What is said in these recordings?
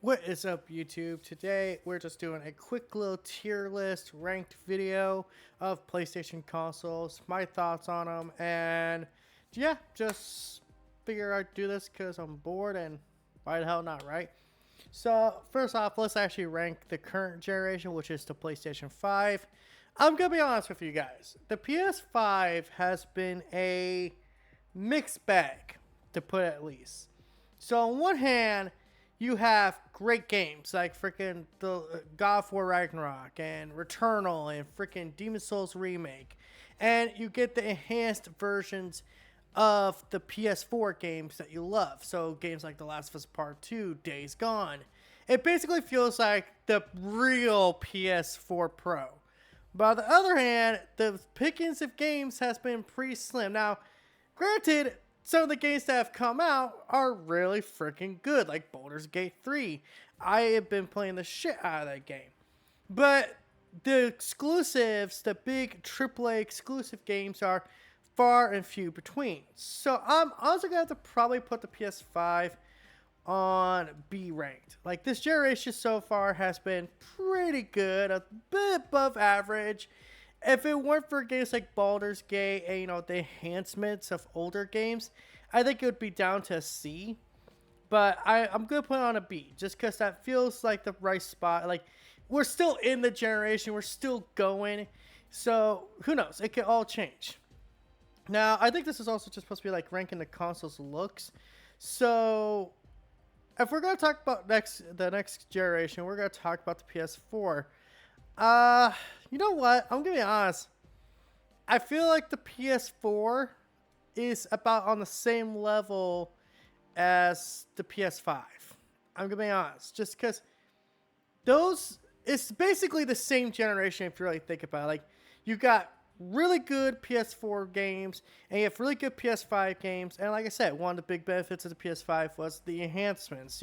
What is up, YouTube? Today we're just doing a quick little tier list ranked video of PlayStation consoles, my thoughts on them, and yeah, just figure I'd do this because I'm bored and why the hell not, right? So first off, let's actually rank the current generation, which is the PlayStation 5. I'm gonna be honest with you guys. The PS5 has been a mixed bag, to put it at least. So on one hand, you have great games like freaking the God of War Ragnarok and Returnal and freaking Demon Souls Remake. And you get the enhanced versions of the PS4 games that you love. So games like The Last of Us Part 2, Days Gone. It basically feels like the real PS4 Pro. But on the other hand, the pickings of games has been pretty slim. Now, granted, some of the games that have come out are really freaking good, like Baldur's Gate 3. I have been playing the shit out of that game. But the exclusives, the big AAA exclusive games are far and few between. So I'm also going to have to probably put the PS5 on B ranked. Like, this generation so far has been pretty good, a bit above average. If it weren't for games like Baldur's Gate and, the enhancements of older games, I think it would be down to a C. But I'm going to put it on a B, just because that feels like the right spot. Like, we're still in the generation. We're still going. So, who knows? It could all change. Now, I think this is also just supposed to be, like, ranking the console's looks. So, if we're going to talk about the next generation, we're going to talk about the PS4. You know what? I'm gonna be honest. I feel like the PS4 is about on the same level as the PS5. I'm gonna be honest, just because it's basically the same generation if you really think about it. Like, you got really good PS4 games and you have really good PS5 games, and like I said, one of the big benefits of the PS5 was the enhancements.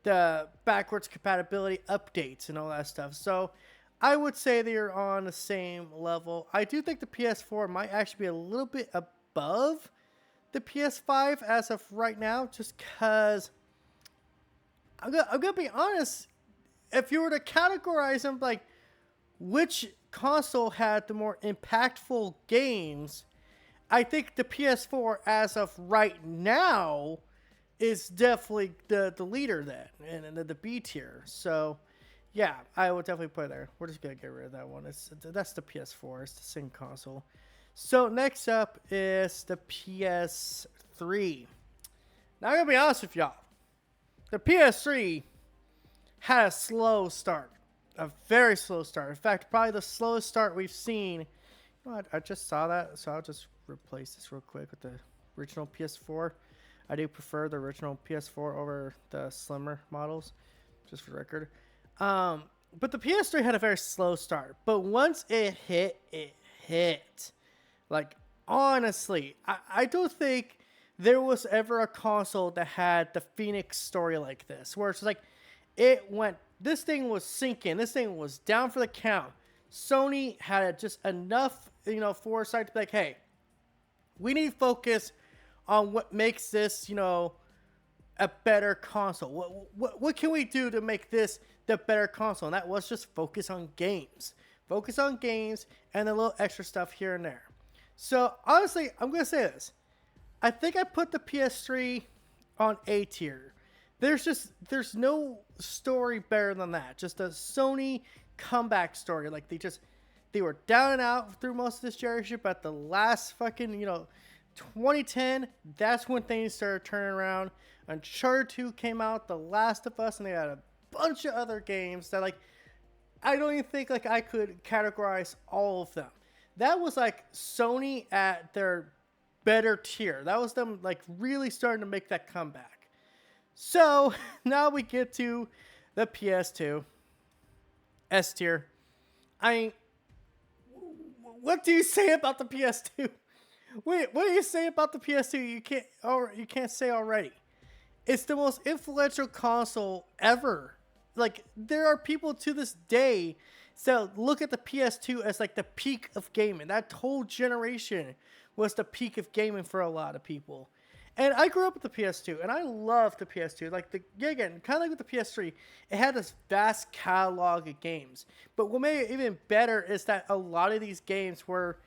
The backwards compatibility updates and all that stuff. So I would say they're on the same level. I do think the PS4 might actually be a little bit above the PS5 as of right now, just because I'm gonna be honest. If you were to categorize them, like, which console had the more impactful games, I think the PS4 as of right now is definitely the leader then, and the B tier. So yeah, I would definitely put it there. We're just gonna get rid of that one. That's the PS4. It's the same console. So next up is the PS3. Now I'm gonna be honest with y'all. The PS3 had a slow start, a very slow start. In fact, probably the slowest start we've seen. You know what? I just saw that, so I'll just replace this real quick with the original PS4. I do prefer the original PS4 over the slimmer models, just for the record. But the PS3 had a very slow start. But once it hit. Like, honestly, I don't think there was ever a console that had the Phoenix story like this, where it's like, this thing was sinking. This thing was down for the count. Sony had just enough, foresight to be like, hey, we need to focus on what makes this, a better console. What can we do to make this the better console? And that was just focus on games. Focus on games and a little extra stuff here and there. So honestly, I'm going to say this. I think I put the PS3 on A tier. There's no story better than that. Just a Sony comeback story. Like, they were down and out through most of this generation, but the last fucking, 2010, that's when things started turning around. Uncharted 2 came out, The Last of Us, and they had a bunch of other games that, like, I don't even think, like, I could categorize all of them. That was, like, Sony at their better tier. That was them, like, really starting to make that comeback. So, now we get to the PS2. S tier. I mean, what do you say about the PS2? Wait, what do you say about the PS2? You can't say already. It's the most influential console ever. Like, there are people to this day that look at the PS2 as like the peak of gaming. That whole generation was the peak of gaming for a lot of people. And I grew up with the PS2, and I loved the PS2. Like again, kind of like with the PS3, it had this vast catalog of games. But what made it even better is that a lot of these games were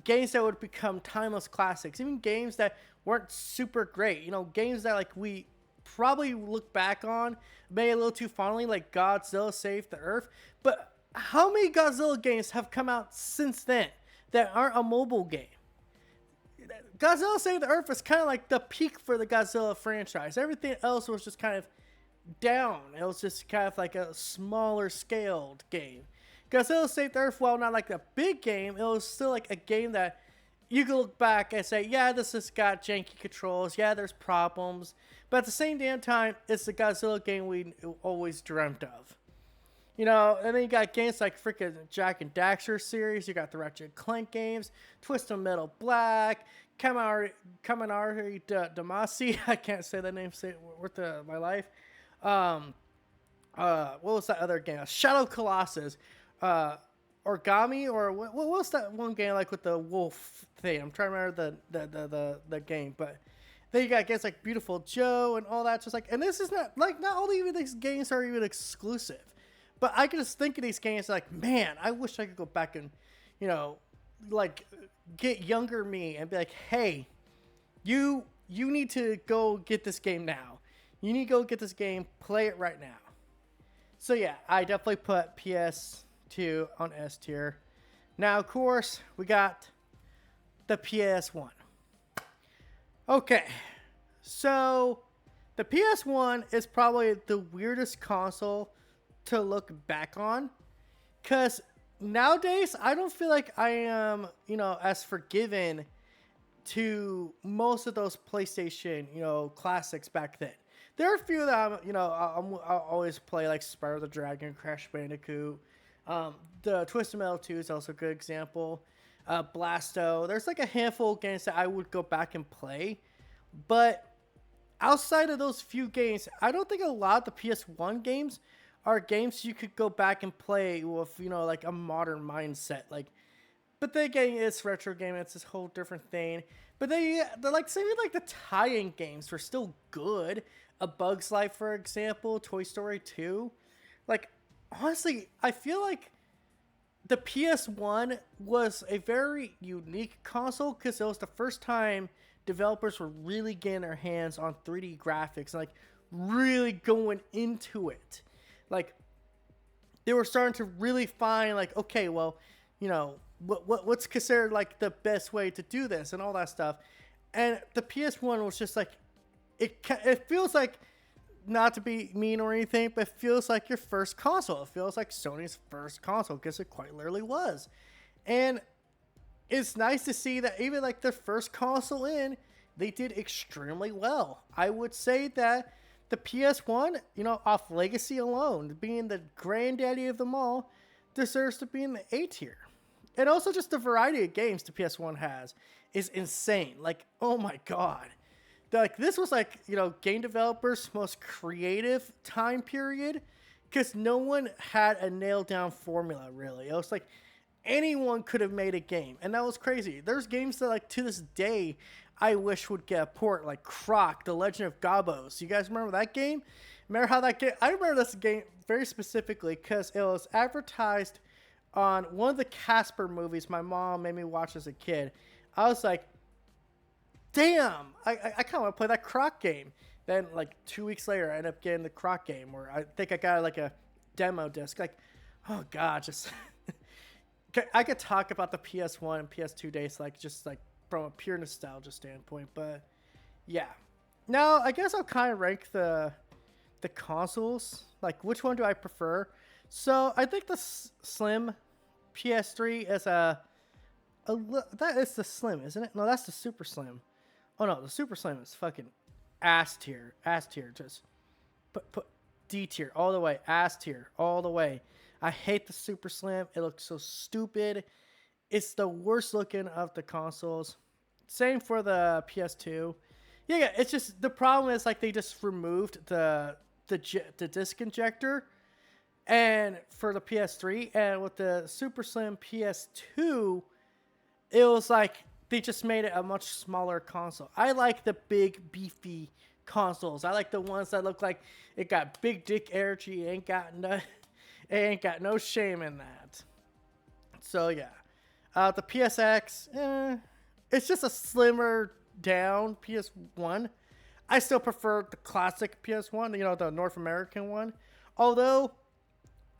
games that would become timeless classics. Even games that weren't super great. You know, games that like we probably look back on maybe a little too fondly, like Godzilla Saved the Earth. But how many Godzilla games have come out since then that aren't a mobile game? Godzilla Save the Earth was kind of like the peak for the Godzilla franchise. Everything else was just kind of down. It was just kind of like a smaller scaled game. Godzilla Save the Earth, while not like a big game, it was still like a game that you could look back and say, yeah, this has got janky controls. Yeah, there's problems. But at the same damn time, it's the Godzilla game we always dreamt of. You know, and then you got games like freaking Jack and Daxter series. You got the Ratchet and Clank games, Twisted Metal Black, Kaminari Damacy. I can't say that name worth my life. What was that other game? Shadow Colossus. Origami, or what was that one game like with the wolf thing? I'm trying to remember the game, but then you got games like Beautiful Joe and all that. Just like, and this is not all even these games are even exclusive. But I can just think of these games like, man, I wish I could go back and, you know, like get younger me and be like, hey, you need to go get this game now. You need to go get this game, play it right now. So yeah, I definitely put PS2 on S tier. Now, of course, we got the PS1. Okay, so the PS1 is probably the weirdest console to look back on, because nowadays I don't feel like I am, you know, as forgiven to most of those PlayStation, you know, classics back then. There are a few that I'll always play, like Spyro the Dragon, Crash Bandicoot, the Twisted Metal 2 is also a good example. Blasto. There's like a handful of games that I would go back and play, but outside of those few games, I don't think a lot of the PS1 games are games you could go back and play with, you know, like a modern mindset. Like, but then again, it's retro game. It's this whole different thing. But they're like, say like the tie-in games were still good. A Bug's Life, for example, Toy Story 2. Like, honestly, I feel like the PS1 was a very unique console because it was the first time developers were really getting their hands on 3D graphics, like really going into it. Like, they were starting to really find, like, okay, well, you know, what's considered like the best way to do this and all that stuff. And the PS1 was just like, it feels like, not to be mean or anything, but it feels like your first console. It feels like Sony's first console, because it quite literally was. And it's nice to see that even like their first console they did extremely well. I would say that the PS1, you know, off legacy alone, being the granddaddy of them all, deserves to be in the A tier. And also just the variety of games the PS1 has is insane. Like, oh my god. Like, this was like, you know, game developers' most creative time period, because no one had a nailed down formula, really. It was like anyone could have made a game, and that was crazy. There's games that, like, to this day, I wish would get a port, like Croc, The Legend of Gobos. You guys remember that game? Remember how that game? I remember this game very specifically because it was advertised on one of the Casper movies my mom made me watch as a kid. I was like, damn, I kind of want to play that Croc game. Then, like, 2 weeks later, I ended up getting the Croc game, where I think I got, like, a demo disc. Like, oh, God, just... I could talk about the PS1 and PS2 days, like, just, like, from a pure nostalgia standpoint, but, yeah. Now, I guess I'll kind of rank the consoles. Like, which one do I prefer? So, I think the Slim PS3 is that is the Slim, isn't it? No, that's the Super Slim. Oh no, the Super Slim is fucking ass tier. Just put D tier all the way. Ass tier all the way. I hate the Super Slim. It looks so stupid. It's the worst looking of the consoles. Same for the PS2. Yeah, it's just, the problem is, like, they just removed the disc injector and for the PS3, and with the Super Slim PS2, it was like they just made it a much smaller console. I like the big, beefy consoles. I like the ones that look like it got big dick energy. It ain't got no shame in that. So yeah, the PSX, it's just a slimmer down PS1. I still prefer the classic PS1, the North American one. Although,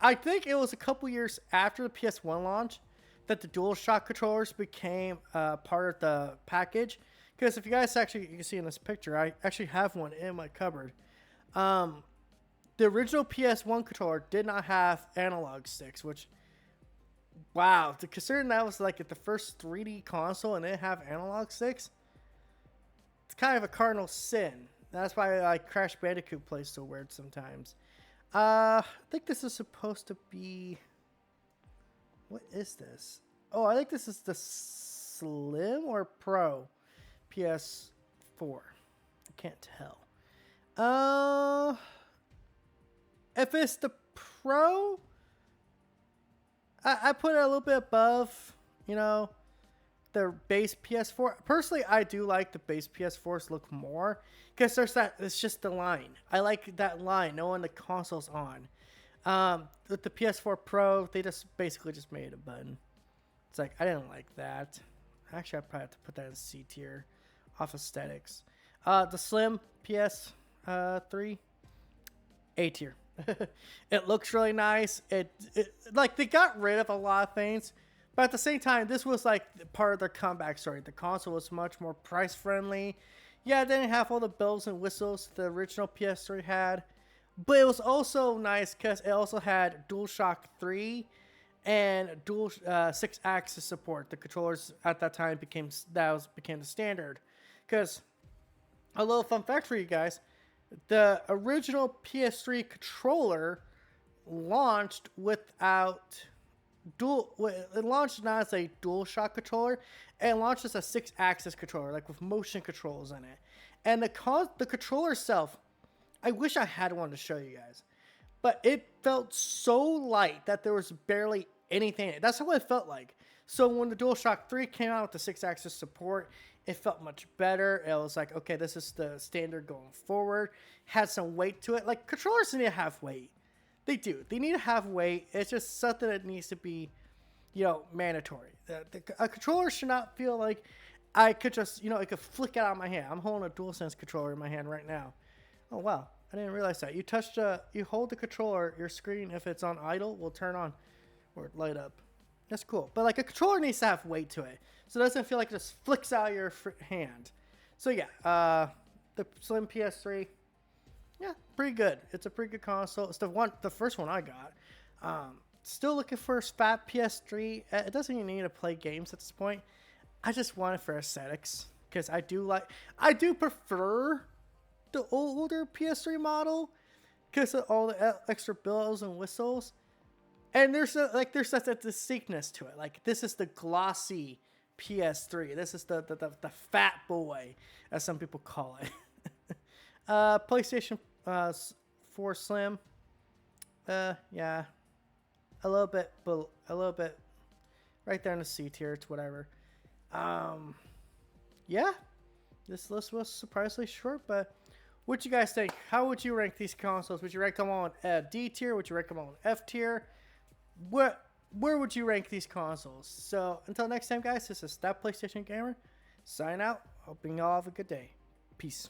I think it was a couple years after the PS1 launch that the DualShock controllers became part of the package. Because if you guys you can see in this picture, I actually have one in my cupboard. The original PS1 controller did not have analog sticks, which, wow, considering that was like the first 3D console and didn't have analog sticks, it's kind of a cardinal sin. That's why Crash Bandicoot plays so weird sometimes. I think this is supposed to be... What is this? Oh, I think this is the Slim or Pro PS4. I can't tell. If it's the Pro, I put it a little bit above, the base PS4. Personally, I do like the base PS4s look more because it's just the line. I like that line knowing the console's on. With the PS4 Pro, they basically just made a button. It's like, I didn't like that. Actually, I probably have to put that in C tier off aesthetics. The Slim PS3, A tier. It looks really nice. It like they got rid of a lot of things, but at the same time, this was like part of their comeback story. The console was much more price friendly. Yeah, it didn't have all the bells and whistles the original PS3 had, but it was also nice because it also had DualShock 3 and dual 6-axis support. The controllers at that time became the standard. Because a little fun fact for you guys. The original PS3 controller launched without it launched not as a DualShock controller. It launched as a 6-axis controller, like with motion controls in it. And the controller itself, I wish I had one to show you guys, but it felt so light that there was barely anything in it. That's how it felt like. So when the DualShock 3 came out with the 6-axis support, it felt much better. It was like, okay, this is the standard going forward. Had some weight to it. Like, controllers need to have weight. They do. They need to have weight. It's just something that needs to be, mandatory. A controller should not feel like I could just, I could flick it out of my hand. I'm holding a DualSense controller in my hand right now. Oh, wow. I didn't realize that. You hold the controller, your screen, if it's on idle, will turn on or light up. That's cool. But like a controller needs to have weight to it. So it doesn't feel like it just flicks out of your hand. So yeah, the Slim PS3, yeah, pretty good. It's a pretty good console. It's the first one I got. Still looking for a fat PS3. It doesn't even need to play games at this point. I just want it for aesthetics. Because I do prefer the older PS3 model. Because of all the extra bells and whistles. And there's such a distinctness to it. Like, this is the glossy PS3. This is the fat boy, as some people call it. PlayStation 4 Slim. Yeah, a little bit right there in the C tier. It's whatever. Yeah, this list was surprisingly short, but what you guys think? How would you rank these consoles? Would you rank them on D tier? Would you rank them on F tier? Where would you rank these consoles? So until next time, guys, this is That PlayStation Gamer. Sign out. Hoping y'all have a good day. Peace.